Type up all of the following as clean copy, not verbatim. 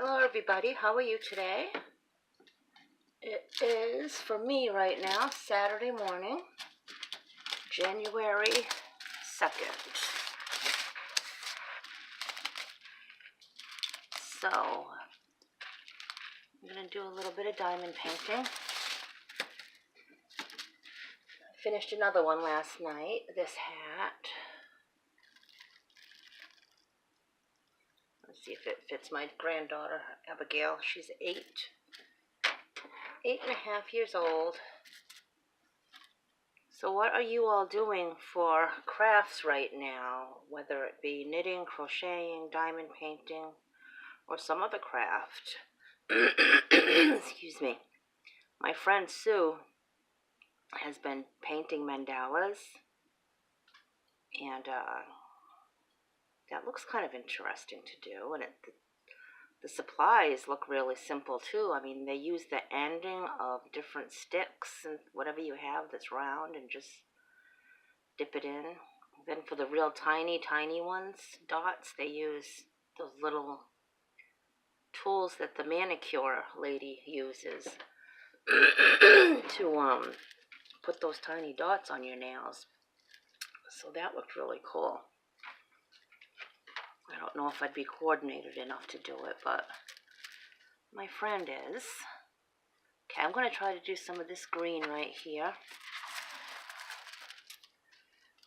Hello everybody, how are you today? It is, for me right now, Saturday morning, January 2nd. So, I'm going to do a little bit of diamond painting. I finished another one last night, this hat. Let's see if it fits my granddaughter, Abigail. She's 8.5 years old. So what are you all doing for crafts right now, whether it be knitting, crocheting, diamond painting, or some other craft? Excuse me. My friend Sue has been painting mandalas, and that looks kind of interesting to do, and the supplies look really simple too. I mean, they use the ending of different sticks and whatever you have that's round and just dip it in. Then for the real tiny ones, dots, they use those little tools that the manicure lady uses to put those tiny dots on your nails. So that looked really cool. I don't know if I'd be coordinated enough to do it, but my friend is. Okay, I'm going to try to do some of this green right here.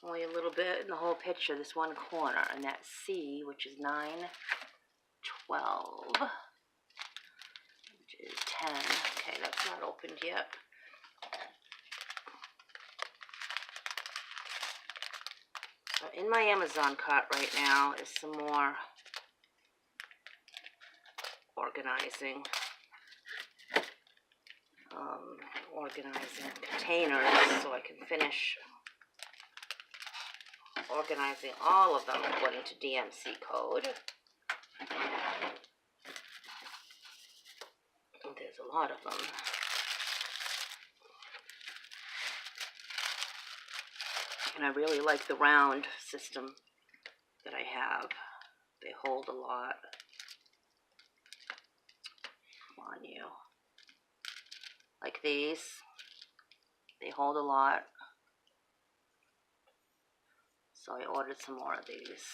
Only a little bit in the whole picture, this one corner, and that C, which is 9, 12, which is 10. Okay, that's not opened yet. So in my Amazon cart right now is some more organizing containers so I can finish organizing all of them according to DMC code. There's a lot of them. And I really like the round system that I have. They hold a lot. Come on, you. Like these. They hold a lot. So I ordered some more of these.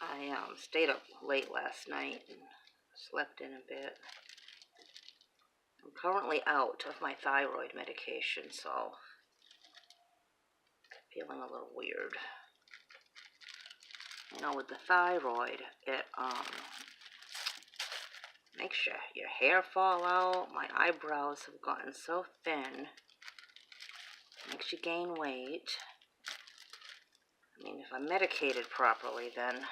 I stayed up late last night and slept in a bit. I'm currently out of my thyroid medication, so feeling a little weird. You know, with the thyroid, it makes your hair fall out. My eyebrows have gotten so thin. Makes you gain weight. I mean, if I'm medicated properly, then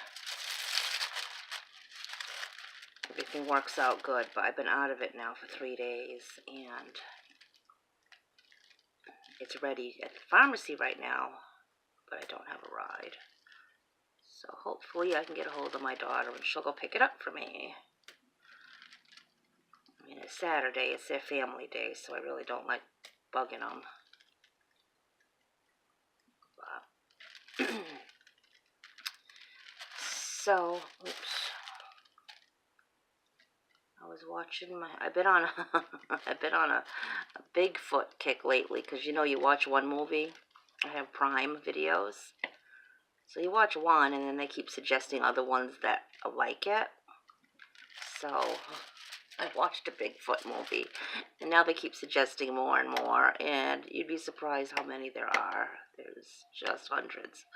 everything works out good. But I've been out of it now for 3 days, and it's ready at the pharmacy right now, but I don't have a ride. So hopefully I can get a hold of my daughter and she'll go pick it up for me. I mean, it's Saturday, it's their family day, so I really don't like bugging them. But so, oops. I was watching I've been on a Bigfoot kick lately, because you know you watch one movie. I have Prime videos. So you watch one and then they keep suggesting other ones that are like it. So I watched a Bigfoot movie and now they keep suggesting more and more, and you'd be surprised how many there are. There's just hundreds.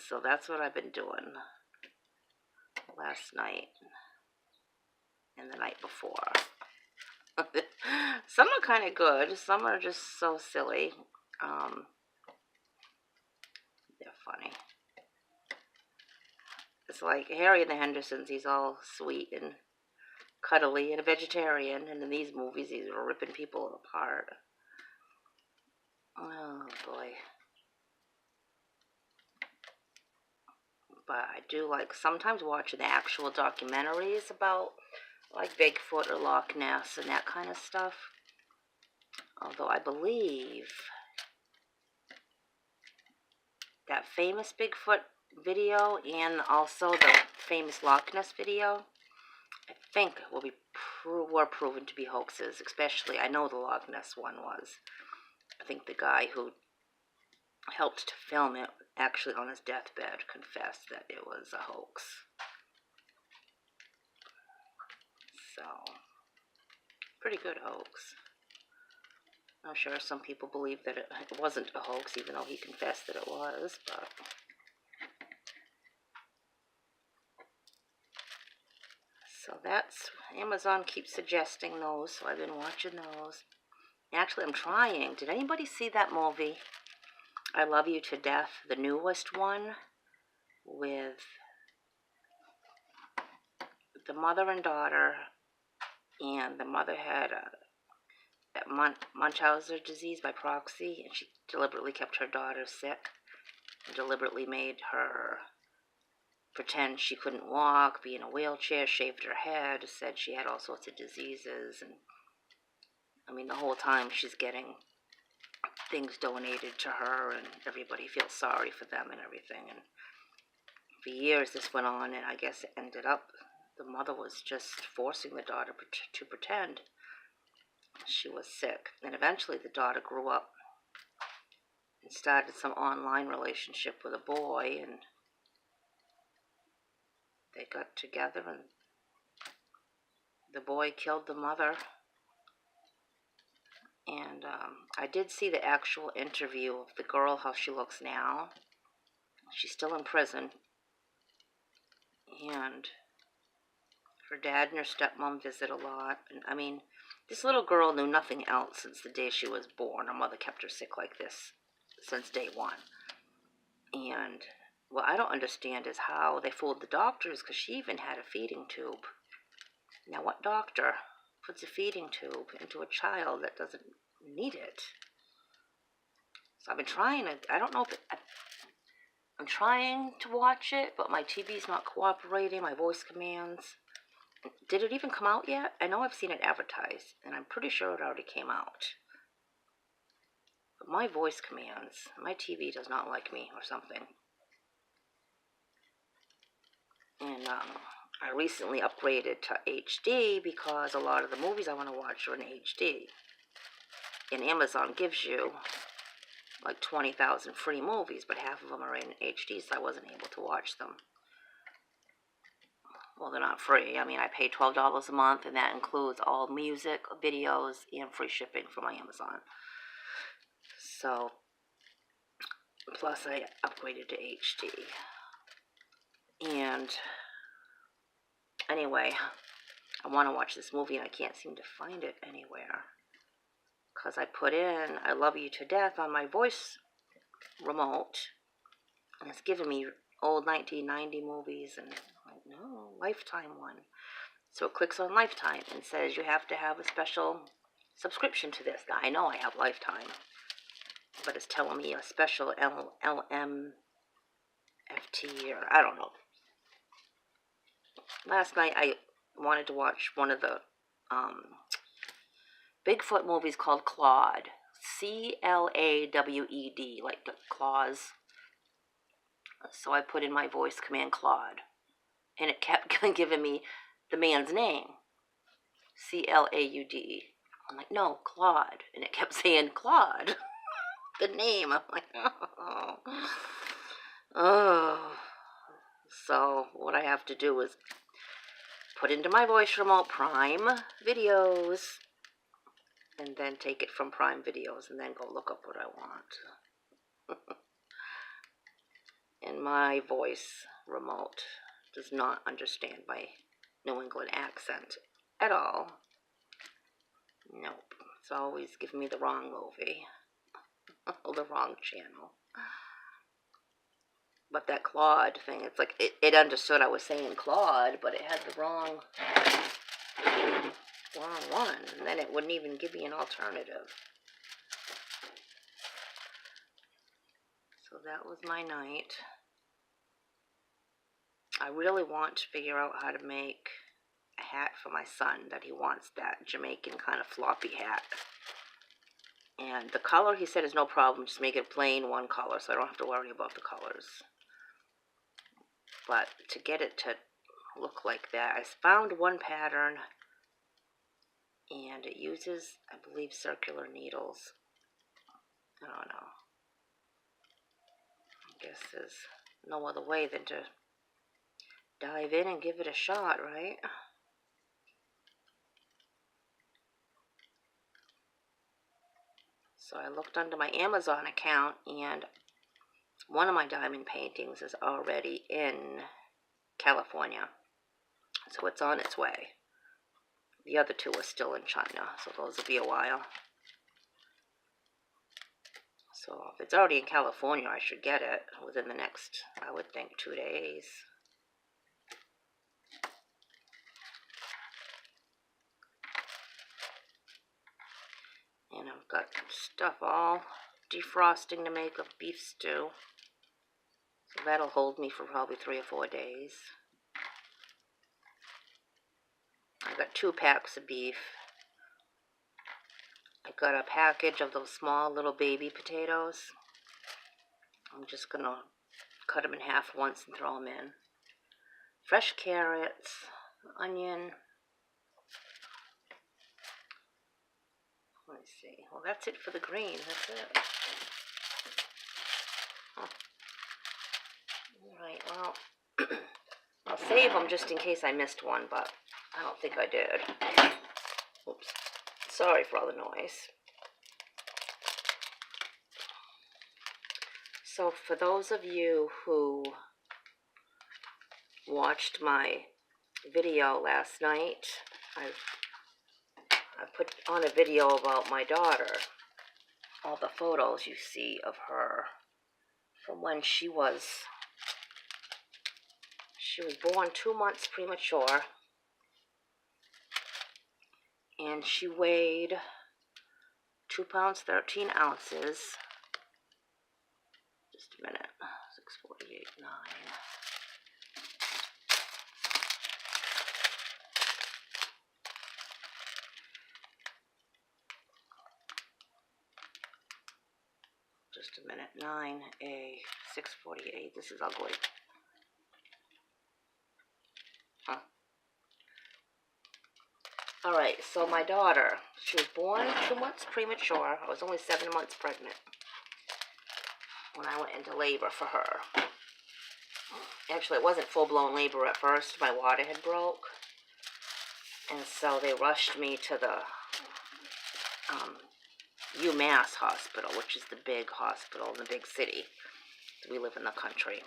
So that's what I've been doing last night and the night before. Some are kind of good. Some are just so silly. They're funny. It's like Harry and the Hendersons. He's all sweet and cuddly and a vegetarian. And in these movies, he's ripping people apart. Oh, boy. But I do like sometimes watching the actual documentaries about like Bigfoot or Loch Ness and that kind of stuff. Although I believe that famous Bigfoot video and also the famous Loch Ness video, I think were proven to be hoaxes. Especially, I know the Loch Ness one was. I think the guy who helped to film it actually on his deathbed confessed that it was a hoax. So, pretty good hoax. I'm sure some people believe that it wasn't a hoax, even though he confessed that it was, but... So that's... Amazon keeps suggesting those, so I've been watching those. Actually, I'm trying. Did anybody see that movie, I Love You to Death, the newest one, with the mother and daughter, and the mother had Munchausen disease by proxy, and she deliberately kept her daughter sick, and deliberately made her pretend she couldn't walk, be in a wheelchair, shaved her head, said she had all sorts of diseases, and I mean, the whole time she's getting things donated to her, and everybody feels sorry for them and everything, and for years this went on, and I guess it ended up the mother was just forcing the daughter to pretend she was sick, and eventually the daughter grew up and started some online relationship with a boy, and they got together, and the boy killed the mother. And I did see the actual interview of the girl, how she looks now. She's still in prison, and her dad and her stepmom visit a lot. And I mean, this little girl knew nothing else since the day she was born. Her mother kept her sick like this since day one. And what I don't understand is how they fooled the doctors, because she even had a feeding tube. Now, what doctor puts a feeding tube into a child that doesn't need it? So I've been trying to, I don't know if I'm trying to watch it, but my TV's not cooperating, my voice commands. Did it even come out yet? I know I've seen it advertised, and I'm pretty sure it already came out. But my voice commands, my TV does not like me or something. And I recently upgraded to HD because a lot of the movies I want to watch are in HD. And Amazon gives you like 20,000 free movies, but half of them are in HD, so I wasn't able to watch them. Well, they're not free. I mean, I pay $12 a month, and that includes all music, videos, and free shipping from my Amazon. So, plus I upgraded to HD. And anyway, I want to watch this movie, and I can't seem to find it anywhere. Because I put in I Love You to Death on my voice remote, and it's giving me old 1990 movies, and I'm like, no, Lifetime one. So it clicks on Lifetime and says you have to have a special subscription to this. Now, I know I have Lifetime, but it's telling me a special LMFT, or I don't know. Last night I wanted to watch one of the Bigfoot movies called Clawed. Clawed, like the claws. So I put in my voice command Claude, and it kept giving me the man's name, Claud. I'm like, no, Claude, and it kept saying Claude, the name. I'm like, oh. So what I have to do is put into my voice remote Prime Videos, and then take it from Prime Videos, and then go look up what I want. And my voice remote does not understand my New England accent at all. Nope. It's always giving me the wrong movie. The wrong channel. But that Claude thing, it's like it understood I was saying Claude, but it had the wrong one. And then it wouldn't even give me an alternative. So that was my night. I really want to figure out how to make a hat for my son, that he wants that Jamaican kind of floppy hat. And the color, he said, is no problem. Just make it plain one color, so I don't have to worry about the colors. but to get it to look like that, I found one pattern, and it uses, I believe, circular needles. I don't know. I guess there's no other way than to dive in and give it a shot, right? So I looked under my Amazon account, and one of my diamond paintings is already in California. So it's on its way. The other two are still in China, so those will be a while. So if it's already in California, I should get it within the next, I would think, 2 days. And I've got stuff all defrosting to make a beef stew. So that'll hold me for probably 3 or 4 days. I got 2 packs of beef. I got a package of those small little baby potatoes. I'm just going to cut them in half once and throw them in. Fresh carrots, onion. Let's see. Well, that's it for the green. That's it. Huh. Alright, well, I'll save them just in case I missed one, but I don't think I did. Oops. Sorry for all the noise. So for those of you who watched my video last night, I put on a video about my daughter. All the photos you see of her from when she was born 2 months premature, and she weighed 2 pounds 13 ounces. Just a minute. 648.9. Just a minute. 9A 648. This is ugly. Huh. Alright, so my daughter, she was born 2 months premature. I was only 7 months pregnant when I went into labor for her. Actually, it wasn't full-blown labor at first. My water had broke. And so they rushed me to the UMass Hospital, which is the big hospital in the big city. We live in the country.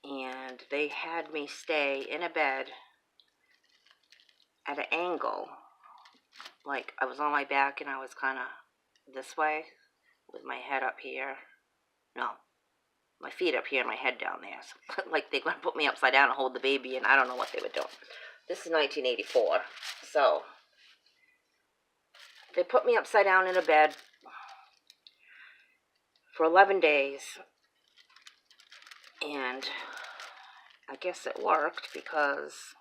And they had me stay in a bed at an angle. Like, I was on my back and I was kind of this way with my head up here. No, my feet up here and my head down there. So, like, they're going to put me upside down and hold the baby, and I don't know what they were doing. This is 1984. So they put me upside down in a bed for 11 days. And I guess it worked because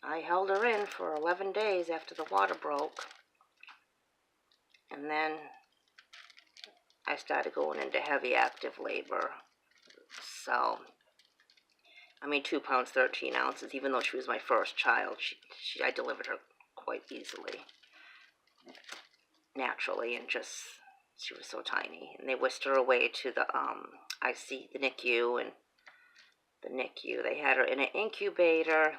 I held her in for 11 days after the water broke. And then I started going into heavy active labor. So, I mean, 2 pounds 13 ounces, even though she was my first child, I delivered her quite easily, naturally, and just, she was so tiny. And they whisked her away to the the NICU, and the NICU, they had her in an incubator.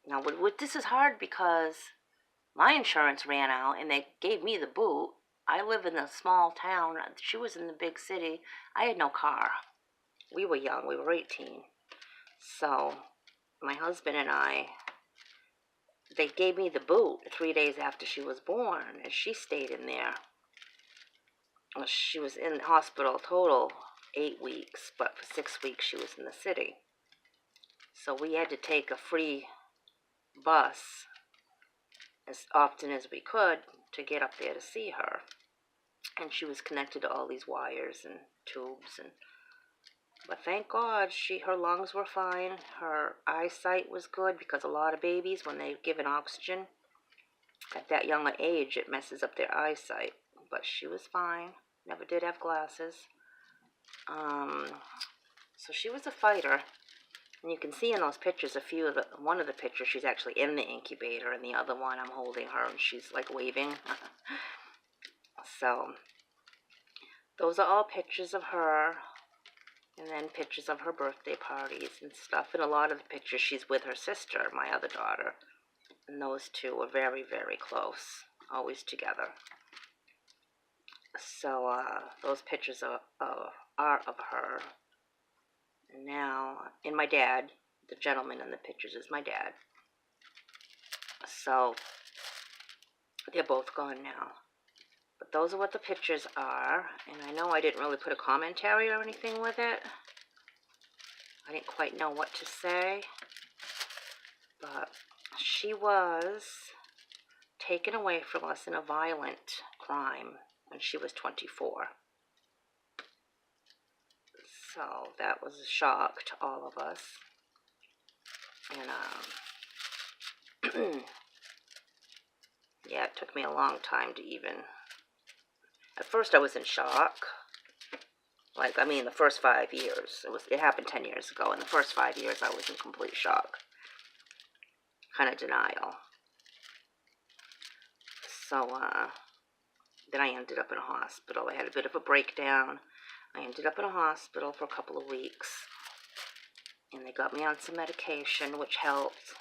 Now, this is hard because my insurance ran out, and they gave me the boot. I live in a small town. She was in the big city. I had no car. We were young. We were 18. So my husband and I, they gave me the boot 3 days after she was born, and she stayed in there. Well, she was in the hospital total 8 weeks, but for 6 weeks she was in the city. So we had to take a free bus as often as we could to get up there to see her. And she was connected to all these wires and tubes, but thank God her lungs were fine. Her eyesight was good, because a lot of babies, when they're given oxygen at that younger age, it messes up their eyesight. But she was fine. Never did have glasses. So she was a fighter. And you can see in those pictures one of the pictures she's actually in the incubator, and the other one I'm holding her and she's like waving. So those are all pictures of her, and then pictures of her birthday parties and stuff. And a lot of the pictures she's with her sister, my other daughter. And those two are very, very close, always together. So those pictures are of her. And now, and my dad, the gentleman in the pictures is my dad. So they're both gone now. But those are what the pictures are. And I know I didn't really put a commentary or anything with it. I didn't quite know what to say. But she was taken away from us in a violent crime when she was 24. So that was a shock to all of us. And yeah, it took me a long time to even... At first I was in shock. The first 5 years. It happened 10 years ago. In the first 5 years, I was in complete shock. Kind of denial. So, then I ended up in a hospital. I had a bit of a breakdown. I ended up in a hospital for a couple of weeks. And they got me on some medication, which helped.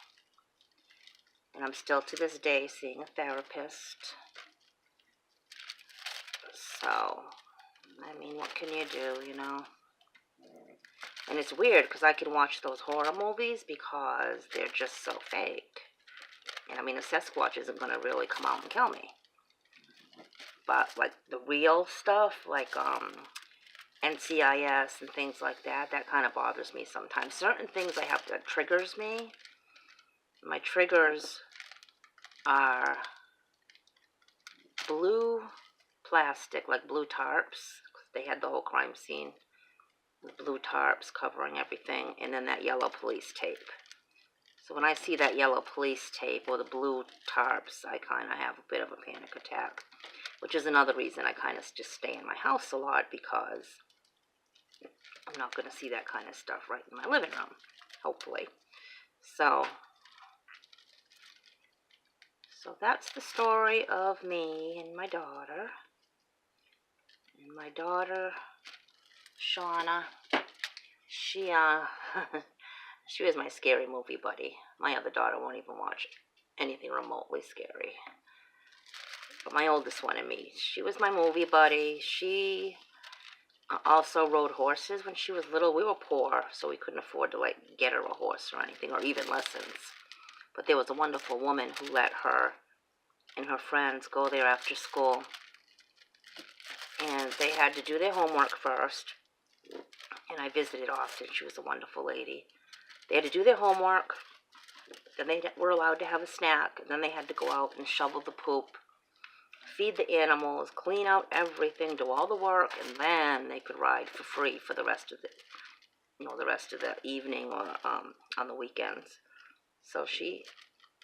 And I'm still, to this day, seeing a therapist. So, what can you do, And it's weird, because I can watch those horror movies because they're just so fake. And a Sasquatch isn't going to really come out and kill me. But, the real stuff, NCIS and things like that, that kind of bothers me sometimes. Certain things that triggers me. My triggers are blue plastic, like blue tarps. They had the whole crime scene with blue tarps covering everything, and then that yellow police tape. So when I see that yellow police tape or the blue tarps, I kind of have a bit of a panic attack, which is another reason I kind of just stay in my house a lot, because I'm not going to see that kind of stuff right in my living room, hopefully. So that's the story of me and my daughter. And my daughter, Shauna, she she was my scary movie buddy. My other daughter won't even watch anything remotely scary. But my oldest one and me, she was my movie buddy. She also rode horses when she was little. We were poor, so we couldn't afford to get her a horse or anything, or even lessons. But there was a wonderful woman who let her and her friends go there after school. And they had to do their homework first. And I visited often. She was a wonderful lady. They had to do their homework. Then they were allowed to have a snack. And then they had to go out and shovel the poop, feed the animals, clean out everything, do all the work, and then they could ride for free for the rest of the evening or on the weekends. So she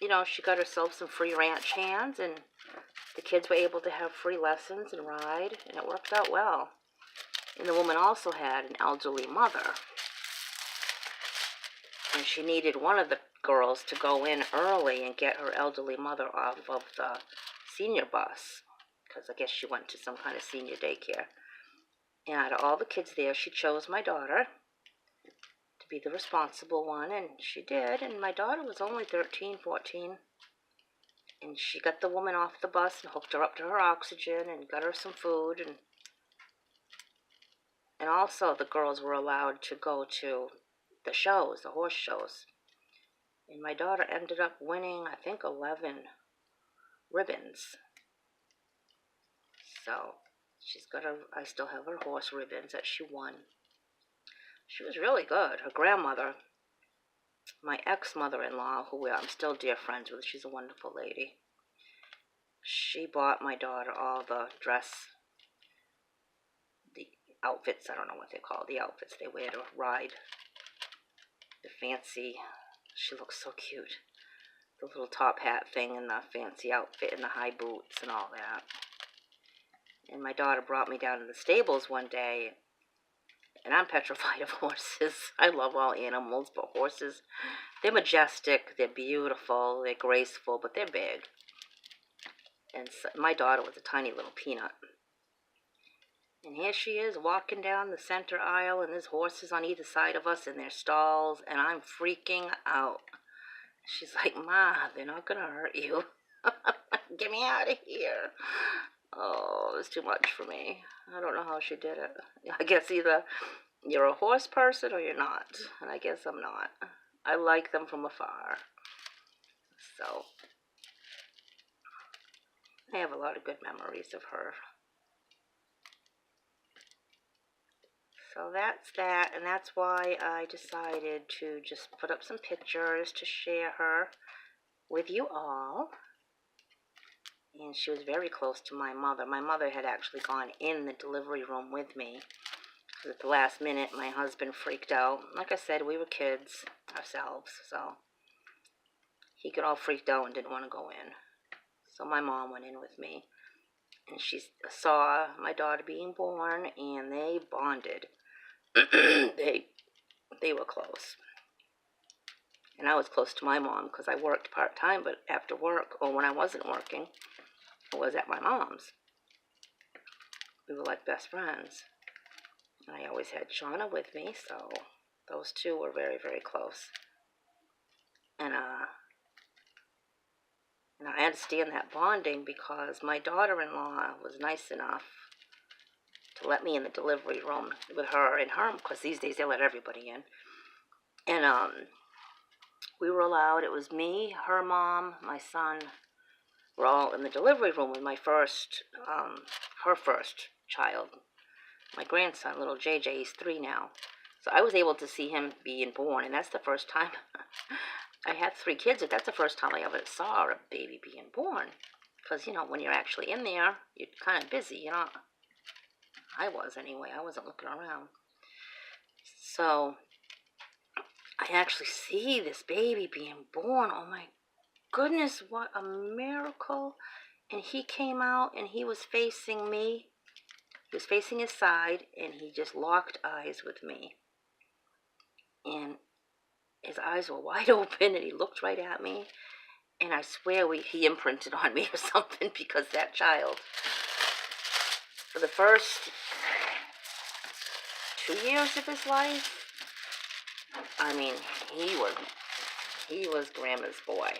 got herself some free ranch hands, and the kids were able to have free lessons and ride, and it worked out well. And the woman also had an elderly mother, and she needed one of the girls to go in early and get her elderly mother off of the senior bus, because I guess she went to some kind of senior daycare. And out of all the kids there, she chose my daughter to be the responsible one, and she did. And my daughter was only 13, 14. And she got the woman off the bus and hooked her up to her oxygen and got her some food. And also the girls were allowed to go to the shows, the horse shows. And my daughter ended up winning, I think, 11 ribbons. So I still have her horse ribbons that she won. She was really good. Her grandmother, my ex-mother-in-law, who I'm still dear friends with, she's a wonderful lady. She bought my daughter all the outfits, I don't know what they're called, the outfits they wear to ride. The fancy, she looks so cute. The little top hat thing and the fancy outfit and the high boots and all that. And my daughter brought me down to the stables one day, And I'm petrified of horses. I love all animals, but horses, they're majestic, they're beautiful, they're graceful, but they're big. And so, my daughter was a tiny little peanut. And here she is walking down the center aisle, and there's horses on either side of us in their stalls, and I'm freaking out. She's like, Ma, they're not going to hurt you. Get me out of here. Oh, it was too much for me. I don't know how she did it. I guess either you're a horse person or you're not. And I guess I'm not. I like them from afar. So, I have a lot of good memories of her. So that's that, and that's why I decided to just put up some pictures to share her with you all. And she was very close to my mother. My mother had actually gone in the delivery room with me. At the last minute, my husband freaked out. Like I said, we were kids ourselves, so he got all freaked out and didn't want to go in. So my mom went in with me, and she saw my daughter being born, and they bonded. they were close. And I was close to my mom because I worked part-time, but after work, or when I wasn't working, I was at my mom's. We were like best friends. And I always had Shauna with me, so those two were very, very close. And I understand that bonding because my daughter-in-law was nice enough to let me in the delivery room with her and her, because these days they let everybody in. And we were allowed, it was me, her mom, my son, we're all in the delivery room with my first, her first child, my grandson, little JJ. He's 3 now. So I was able to see him being born, and that's the first time. I had 3 kids, but that's the first time I ever saw a baby being born. Because, you know, when you're actually in there, you're kind of busy, you know. I was anyway. I wasn't looking around. So I actually see this baby being born. Oh, my goodness, what a miracle. And he came out, and he was facing me. He was facing his side, and he just locked eyes with me. And his eyes were wide open, and he looked right at me. And I swear he imprinted on me or something, because that child, for the first 2 years of his life, I mean, he was Grandma's boy.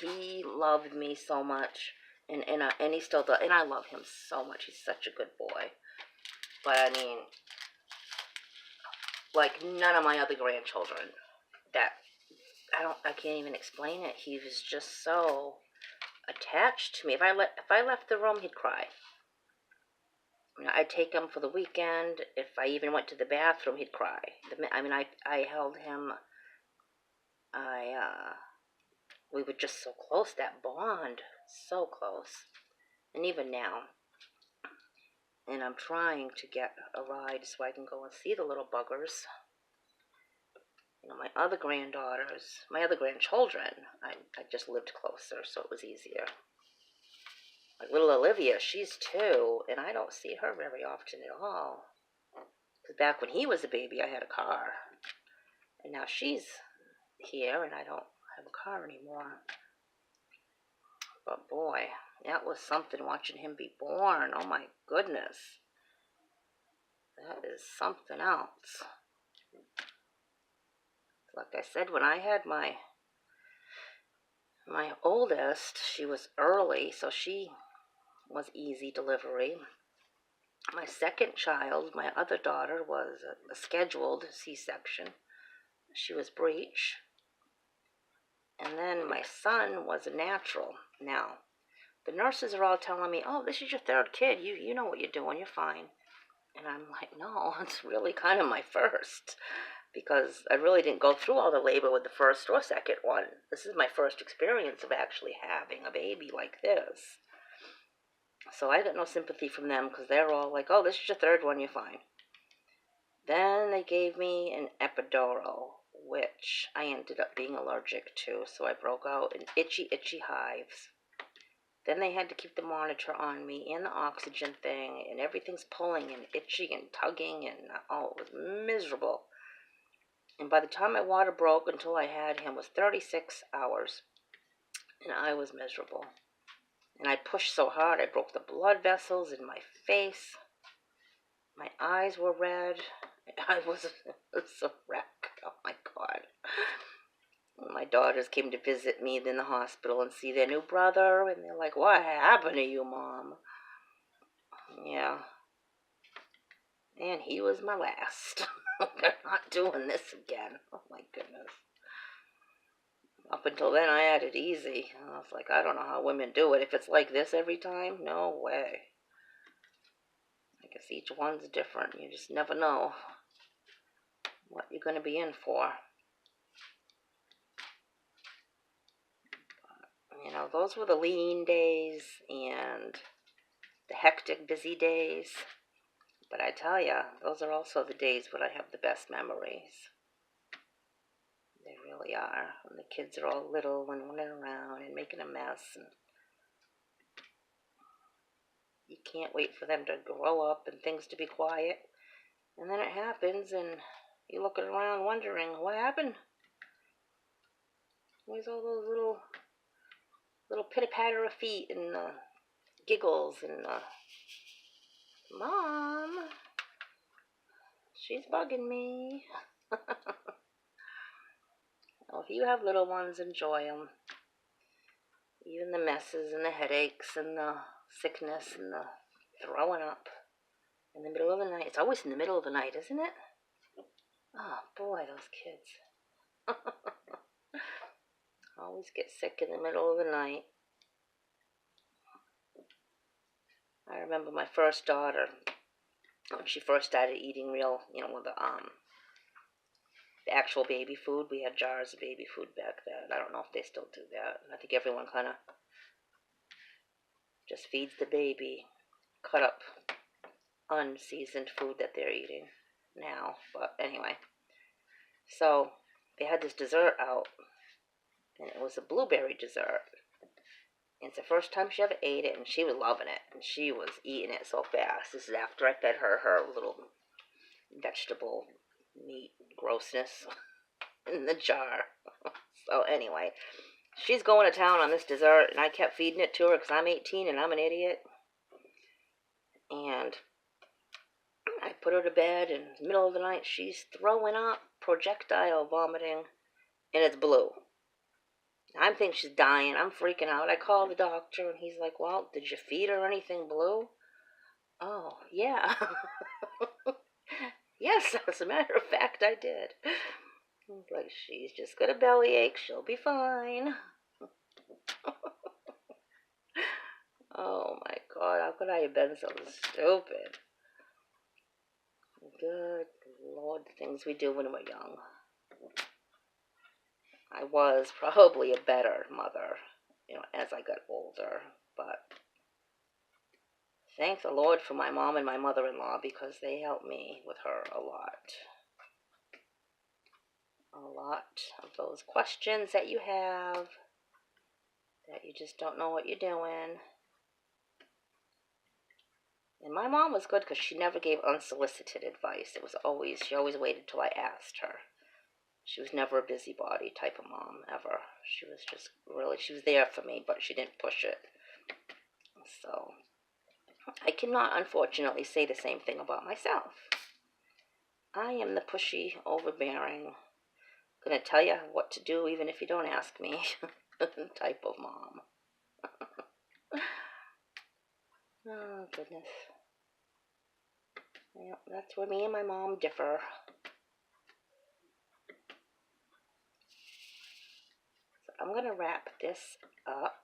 He loved me so much, and he still does, and I love him so much. He's such a good boy. But I mean, like none of my other grandchildren, that I can't even explain it. He was just so attached to me. If I left the room, he'd cry. You know, I'd take him for the weekend. If I even went to the bathroom, he'd cry. I mean, I held him. We were just so close. That bond, so close. And even now, and I'm trying to get a ride so I can go and see the little buggers. You know, my other granddaughters, my other grandchildren, I just lived closer, so it was easier. Like little Olivia, she's 2, and I don't see her very often at all. Because back when he was a baby, I had a car. And now she's here, and I don't have a car anymore. But boy, that was something, watching him be born. Oh my goodness. That is something else. Like I said, when I had my oldest, she was early, so she was easy delivery. My second child, my other daughter, was a scheduled C-section. She was breech. And then my son was a natural. Now, the nurses are all telling me, oh, this is your 3rd kid. You know what you're doing. You're fine. And I'm like, no, it's really kind of my first. Because I really didn't go through all the labor with the first or second one. This is my first experience of actually having a baby like this. So I got no sympathy from them, because they're all like, oh, this is your 3rd one, you're fine. Then they gave me an epidural, which I ended up being allergic to, so I broke out in itchy hives. Then they had to keep the monitor on me and the oxygen thing, and everything's pulling and itching and tugging, and oh, it was miserable. And by the time my water broke until I had him was 36 hours, and I was miserable. And I pushed so hard, I broke the blood vessels in my face. My eyes were red. I was a wreck. Oh my God. My daughters came to visit me in the hospital and see their new brother, and they're like, "What happened to you, Mom?" Yeah. And he was my last. They're not doing this again. Oh my goodness. Up until then, I had it easy. I was like, I don't know how women do it. If it's like this every time, no way. I guess each one's different. You just never know what you're going to be in for. You know, those were the lean days and the hectic, busy days. But I tell you, those are also the days when I have the best memories. They really are. When the kids are all little and running around and making a mess. And you can't wait for them to grow up and things to be quiet. And then it happens and you're looking around wondering, what happened? Where's all those little pitter-patter of feet and giggles and Mom, she's bugging me. Well, if you have little ones, enjoy them. Even the messes and the headaches and the sickness and the throwing up in the middle of the night. It's always in the middle of the night, isn't it? Oh, boy, those kids. Always get sick in the middle of the night. I remember my first daughter, when she first started eating real, with the actual baby food. We had jars of baby food back then. I don't know if they still do that. I think everyone kind of just feeds the baby cut up unseasoned food that they're eating now. But anyway, so they had this dessert out, and it was a blueberry dessert. And it's the first time she ever ate it, and she was loving it, and she was eating it so fast. This is after I fed her little vegetable meat grossness in the jar. So anyway, she's going to town on this dessert, and I kept feeding it to her because I'm 18 and I'm an idiot. And I put her to bed, and in the middle of the night, she's throwing up, projectile vomiting, and it's blue. I'm thinking she's dying. I'm freaking out. I call the doctor, and he's like, "Well, did you feed her anything blue?" Oh, yeah. Yes, as a matter of fact, I did. He's like, "She's just got a bellyache. She'll be fine." Oh my God, how could I have been so stupid? Good Lord, the things we do when we're young. I was probably a better mother, as I got older, but thank the Lord for my mom and my mother-in-law because they helped me with her a lot. A lot of those questions that you have, that you just don't know what you're doing. And my mom was good because she never gave unsolicited advice. She always waited till I asked her. She was never a busybody type of mom, ever. She was there for me, but she didn't push it. So, I cannot, unfortunately, say the same thing about myself. I am the pushy, overbearing, gonna tell you what to do even if you don't ask me type of mom. Oh, goodness. Well, that's where me and my mom differ. So I'm gonna wrap this up.